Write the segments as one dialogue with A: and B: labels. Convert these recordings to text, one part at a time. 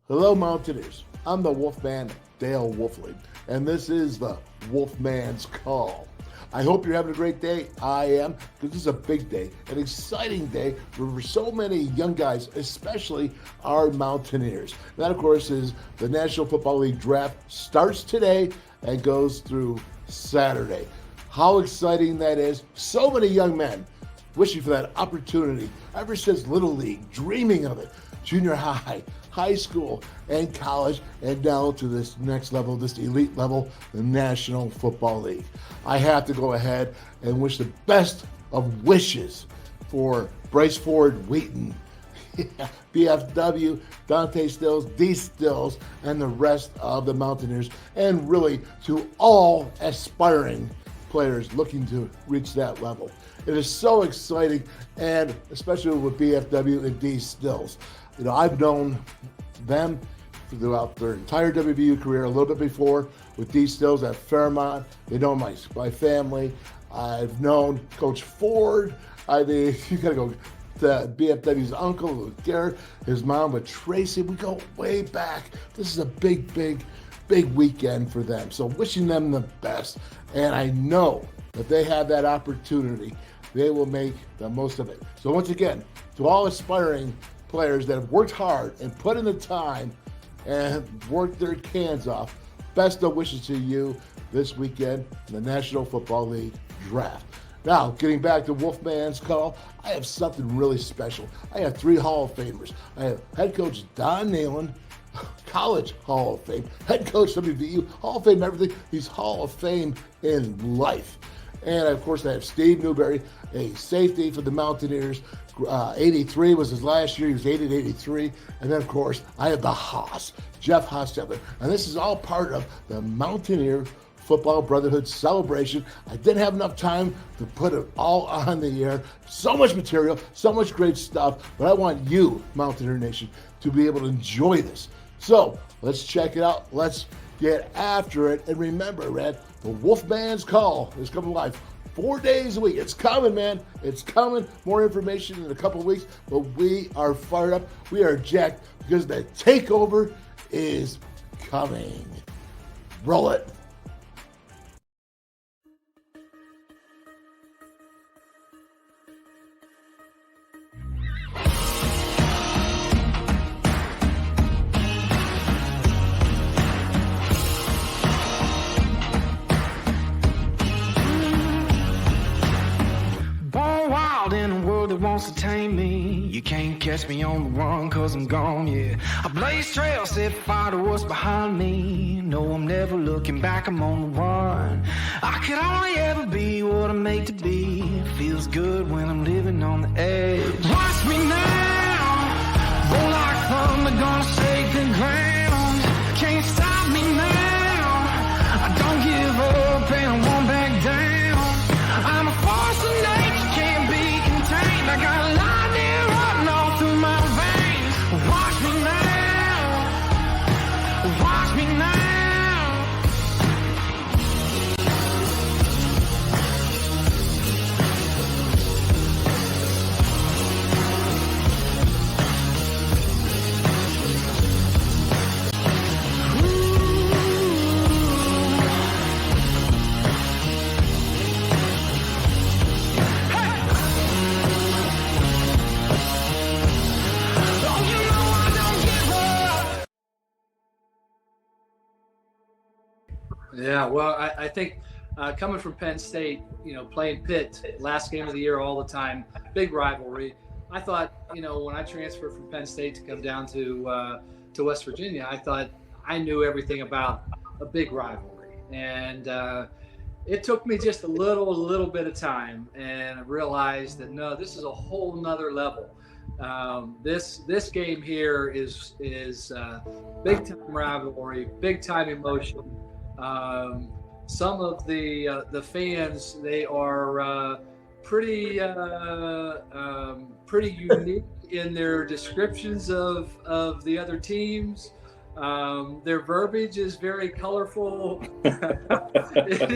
A: Hello, Mountaineers. I'm the Wolfman, Dale Wolfling, and this is the WolfMan's Call. I hope you're having a great day. I am, because this is a big day, an exciting day for so many young guys, especially our Mountaineers. That, of course, is the National Football League draft starts today and goes through Saturday. How exciting that is. So many young men wishing for that opportunity ever since Little League, dreaming of it. Junior high, high school, and college, and now to this next level, this elite level, the National Football League. I have to go ahead and wish the best of wishes for Bryce Ford-Wheaton, BFW, Dante Stills, D Stills, and the rest of the Mountaineers, and really to all aspiring players looking to reach that level. It is so exciting, and especially with BFW and D Stills. You know, I've known them throughout their entire WVU career, a little bit before with D Stills at Fairmont. They know my family. I've known Coach Ford. I mean, you got to go to BFW's uncle, with Garrett, his mom, with Tracy. We go way back. This is a big weekend for them. So wishing them the best. And I know that they have that opportunity. They will make the most of it. So once again, to all aspiring players that have worked hard and put in the time and worked their cans off, best of wishes to you this weekend in the National Football League draft. Now, getting back to WolfMan's Call, I have something really special. I have 3 Hall of Famers. I have head coach Don Nehlen, college Hall of Fame, head coach WVU, Hall of Fame everything. He's Hall of Fame in life. And of course, I have Steve Newberry, a safety for the Mountaineers. 83 was his last year. He was 83. And then, of course, I have the Hoss, Jeff Hostetler. And this is all part of the Mountaineer Football Brotherhood celebration. I didn't have enough time to put it all on the air. So much material, so much great stuff. But I want you, Mountaineer Nation, to be able to enjoy this. So let's check it out. Let's get after it. And remember, man, the WolfMan's Call is coming live 4 days a week. It's coming, man. It's coming. More information in a couple of weeks. But we are fired up. We are jacked because the takeover is coming. Roll it.
B: Wants to tame me. You can't catch me on the run, cause I'm gone, yeah. I blaze trails, set fire to what's behind me. No, I'm never looking back, I'm on the run. I could only ever be what I'm made to be. Feels good when I'm living on the edge. Watch me now, roll like thunder, gonna shake the ground. Can't stop me now, I don't give up and I won't back down. I'm a force of nature, can't be contained. I got lightning running all through my veins. Watch me now, watch me now.
C: Yeah, well, I think coming from Penn State, you know, playing Pitt, last game of the year all the time, big rivalry. I thought, you know, when I transferred from Penn State to come down to West Virginia, I thought I knew everything about a big rivalry. And it took me just a little bit of time, and I realized that, no, this is a whole nother level. This game here is big time rivalry, big time emotion. Some of the fans, they are pretty unique in their descriptions of the other teams. Their verbiage is very colorful. It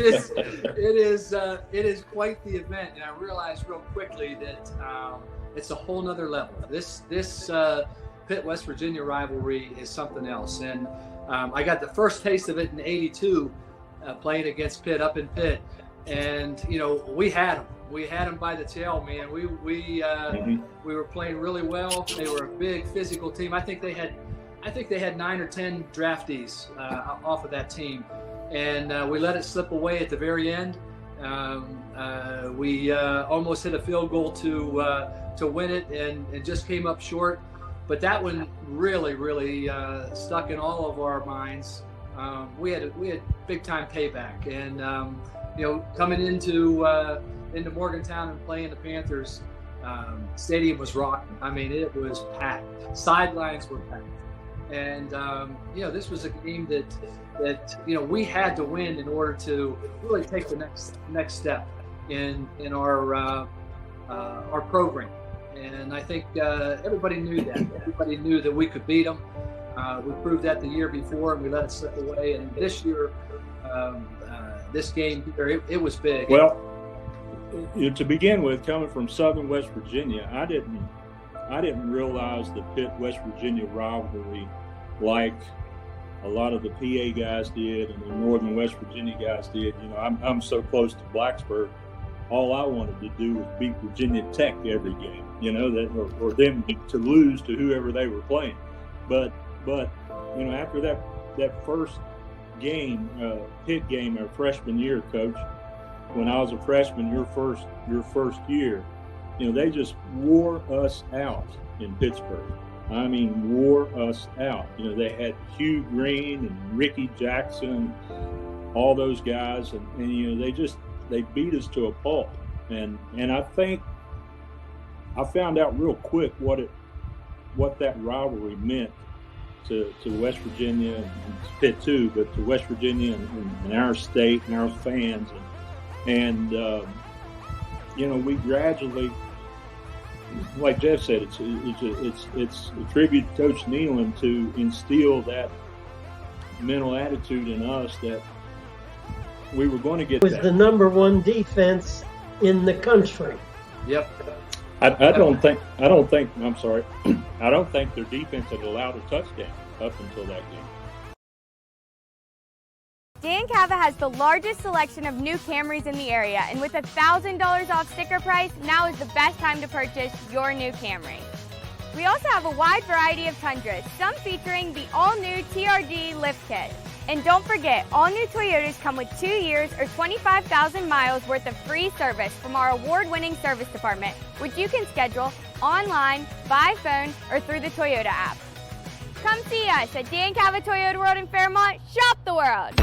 C: is quite the event, and I realized real quickly that it's a whole nother level. This Pitt West Virginia rivalry is something else. And I got the first taste of it in '82, playing against Pitt up in Pitt. And we had them. We had them by the tail, man. We were playing really well. They were a big physical team. I think they had 9 or 10 draftees off of that team, and we let it slip away at the very end. We almost hit a field goal to win it, and just came up short. But that one really stuck in all of our minds. We had big time payback, and coming into Morgantown and playing the Panthers, stadium was rocking. I mean, it was packed. Sidelines were packed. And this was a game that we had to win in order to really take the next step in our program. And I think everybody knew that. Everybody knew that we could beat them. We proved that the year before, and we let it slip away. And this year, this game here, it was big.
D: Well, to begin with, coming from Southern West Virginia, I didn't realize the Pitt-West Virginia rivalry like a lot of the PA guys did and the Northern West Virginia guys did. I'm so close to Blacksburg. All I wanted to do was beat Virginia Tech every game, or them to lose to whoever they were playing. But after that first game, Pitt game, our freshman year, Coach, when I was a freshman, your first year, they just wore us out in Pittsburgh. I mean, wore us out. They had Hugh Green and Ricky Jackson, all those guys, and they beat us to a pulp. And I think I found out real quick what that rivalry meant to West Virginia and Pitt too, but to West Virginia and our state and our fans. And we gradually, like Jeff said, it's a tribute to Coach Nehlen to instill that mental attitude in us that we were going to get.
E: Was the number one defense in the country.
C: Yep.
D: I don't think. I'm sorry. I don't think their defense had allowed a touchdown up until that game.
F: Dan Cava has the largest selection of new Camrys in the area, and with $1,000 off sticker price, now is the best time to purchase your new Camry. We also have a wide variety of Tundras, some featuring the all-new TRD lift kit. And don't forget, all new Toyotas come with 2 years or 25,000 miles worth of free service from our award-winning service department, which you can schedule online, by phone, or through the Toyota app. Come see us at Dan Cava Toyota World in Fairmont. Shop the world!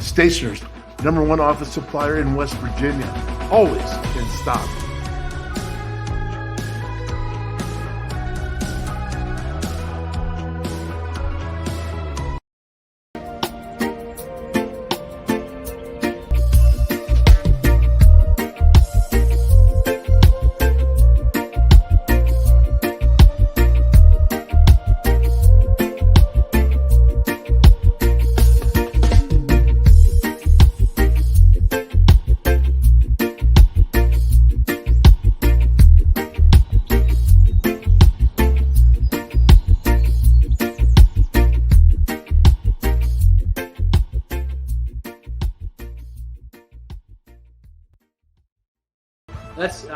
A: Stationers, #1 office supplier in West Virginia. Always in stock.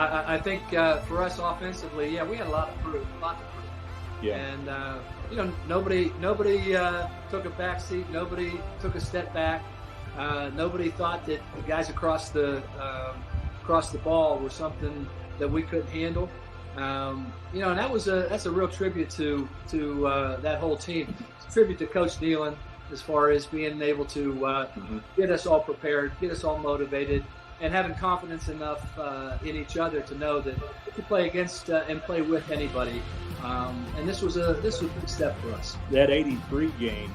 C: I think for us offensively, we had a lot to prove.
D: Yeah.
C: And nobody took a back seat. Nobody took a step back. Nobody thought that the guys across the ball were something that we couldn't handle. And that's a real tribute to that whole team. It's a tribute to Coach Nehlen as far as being able to get us all prepared, get us all motivated, and having confidence enough in each other to know that we can play against and play with anybody. And this was a big step for us.
D: That '83 game,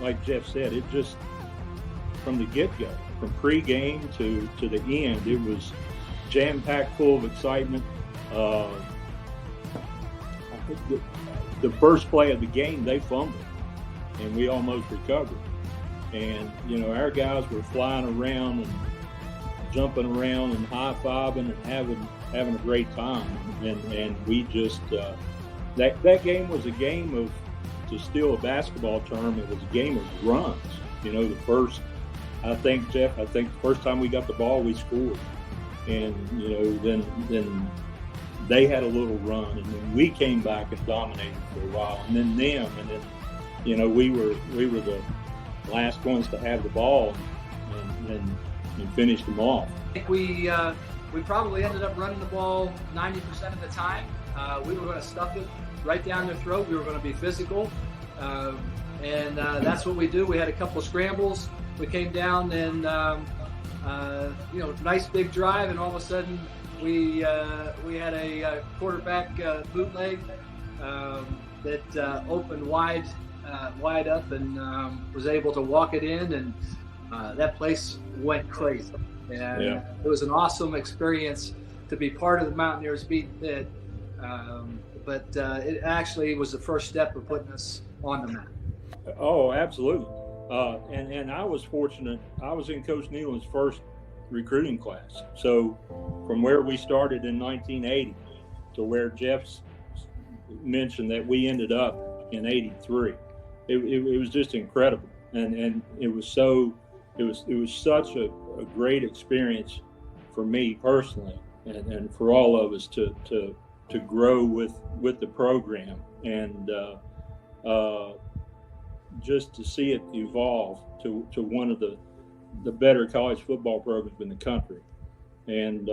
D: like Jeff said, it just from the get-go, from pre-game to the end, it was jam-packed, full of excitement. I think the first play of the game, they fumbled, and we almost recovered. And our guys were flying around and jumping around and high-fiving and having a great time. And we just that game was a game of, to steal a basketball term, it was a game of runs. The first, I think the first time we got the ball, we scored. And, then they had a little run, and then we came back and dominated for a while, and then them, and then, we were the last ones to have the ball and finished them off.
C: I think we probably ended up running the ball 90% of the time. We were going to stuff it right down their throat. We were going to be physical, and that's what we do. We had a couple of scrambles. We came down and, nice big drive, and all of a sudden we had a quarterback bootleg that opened wide up and was able to walk it in, and that place went crazy. And it was an awesome experience to be part of the Mountaineers beating Pitt, but it actually was the first step of putting us on the map.
D: Oh, absolutely. And I was fortunate. I was in Coach Nehlen's first recruiting class. So from where we started in 1980 to where Jeff's mentioned that we ended up in '83, it was just incredible. And it was such a great experience for me personally, and for all of us to grow with the program, and just to see it evolve to one of the better college football programs in the country. And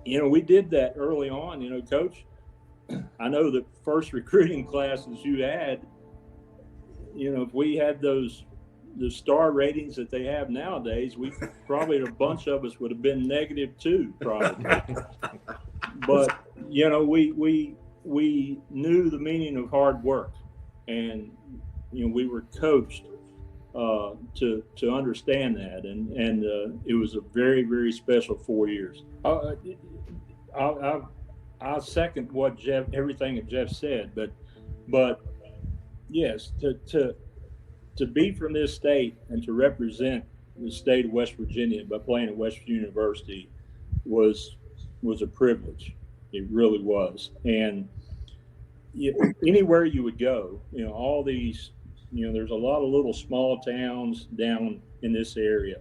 D: we did that early on. Coach, I know the first recruiting classes you had, if we had the star ratings that they have nowadays, probably a bunch of us would have been -2, probably. But we knew the meaning of hard work, and we were coached to understand that, and it was a very, very special 4 years. I'll second what everything that Jeff said, but yes, to be from this state and to represent the state of West Virginia by playing at West University was a privilege. It really was. And anywhere you would go, all these, there's a lot of little small towns down in this area,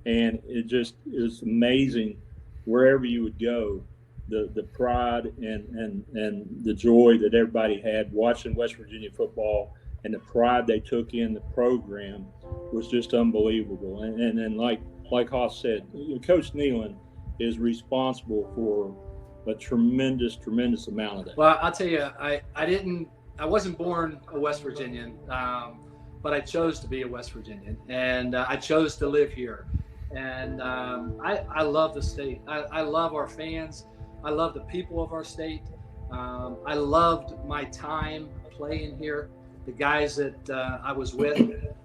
D: and it was amazing wherever you would go, the pride and the joy that everybody had watching West Virginia football, and the pride they took in the program was just unbelievable. And then like Hoss said, Coach Nehlen is responsible for a tremendous amount of that.
C: Well, I'll tell you, I wasn't born a West Virginian, but I chose to be a West Virginian, and I chose to live here. And I love the state. I love our fans. I love the people of our state. I loved my time playing here, the guys that I was with,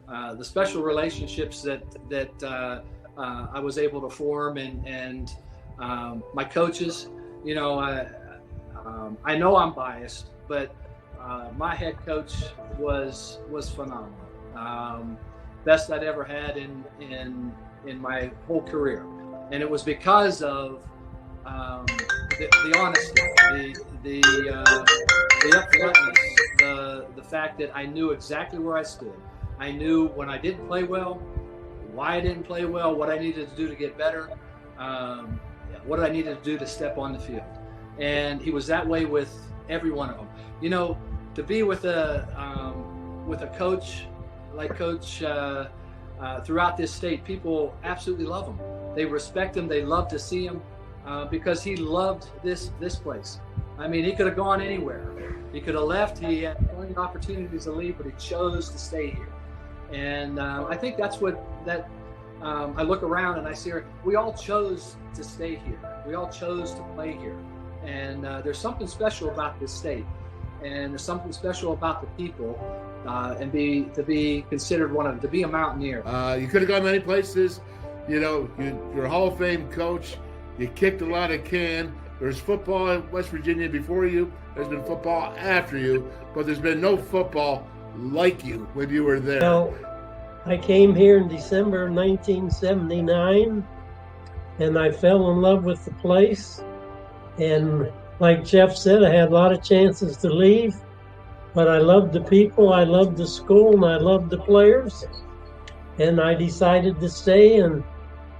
C: the special relationships that I was able to form, and my coaches. I know I'm biased, but my head coach was phenomenal. Best I'd ever had in my whole career, and it was because of the honesty, the upfrontness, the fact that I knew exactly where I stood. I knew when I didn't play well, why I didn't play well, what I needed to do to get better, what I needed to do to step on the field. And he was that way with every one of them. To be with a coach like Coach, throughout this state, people absolutely love him. They respect him. They love to see him because he loved this place. I mean, he could have gone anywhere. He could have left. He had plenty of opportunities to leave, but he chose to stay here. And I think that's what I look around and I see we all chose to stay here. We all chose to play here. And there's something special about this state. And there's something special about the people and to be considered to be a Mountaineer.
A: You could have gone many places. You know, you're a Hall of Fame coach. You kicked a lot of can. There's football in West Virginia before you. There's been football after you. But there's been no football like you when you were there.
E: Well, I came here in December 1979, and I fell in love with the place. And like Jeff said, I had a lot of chances to leave, but I loved the people, I loved the school, and I loved the players. And I decided to stay, and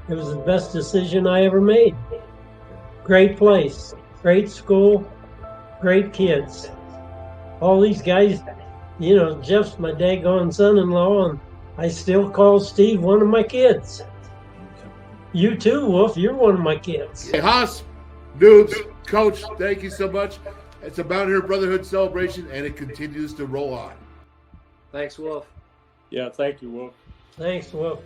E: it was the best decision I ever made. Great place, great school, great kids. All these guys, you know, Jeff's my daggone son-in-law, and I still call Steve one of my kids. You too, Wolf, you're one of my kids.
A: Hey, Haas, Noobs, Coach, thank you so much. It's a Mountaineer Brotherhood celebration, and it continues to roll on.
C: Thanks, Wolf.
D: Yeah, thank you, Wolf.
E: Thanks, Wolf.